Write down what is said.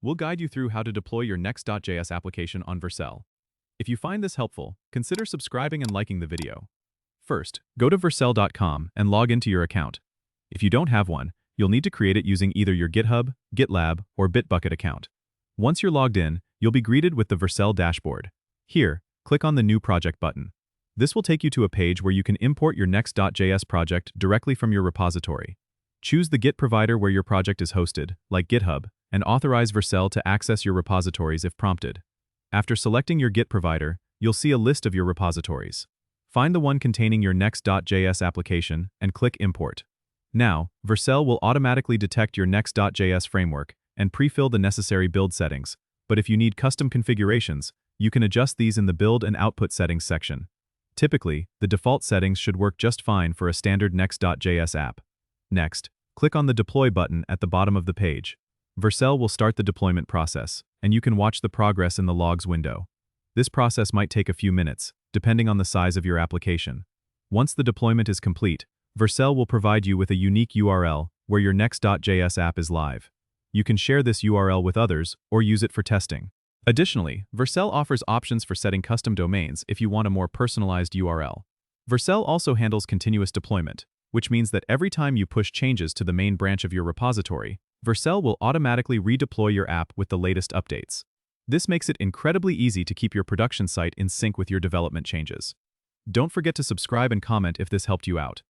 we'll guide you through how to deploy your Next.js application on Vercel. If you find this helpful, consider subscribing and liking the video. First, go to vercel.com and log into your account. If you don't have one, you'll need to create it using either your GitHub, GitLab, or Bitbucket account. Once you're logged in, you'll be greeted with the Vercel dashboard. Here, click on the New Project button. This will take you to a page where you can import your Next.js project directly from your repository. Choose the Git provider where your project is hosted, like GitHub, and authorize Vercel to access your repositories if prompted. After selecting your Git provider, you'll see a list of your repositories. Find the one containing your Next.js application and click Import. Now, Vercel will automatically detect your Next.js framework and pre-fill the necessary build settings, but if you need custom configurations, you can adjust these in the Build and Output Settings section. Typically, the default settings should work just fine for a standard Next.js app. Next, click on the Deploy button at the bottom of the page. Vercel will start the deployment process, and you can watch the progress in the logs window. This process might take a few minutes, depending on the size of your application. Once the deployment is complete, Vercel will provide you with a unique URL where your Next.js app is live. You can share this URL with others or use it for testing. Additionally, Vercel offers options for setting custom domains if you want a more personalized URL. Vercel also handles continuous deployment, which means that every time you push changes to the main branch of your repository, Vercel will automatically redeploy your app with the latest updates. This makes it incredibly easy to keep your production site in sync with your development changes. Don't forget to subscribe and comment if this helped you out.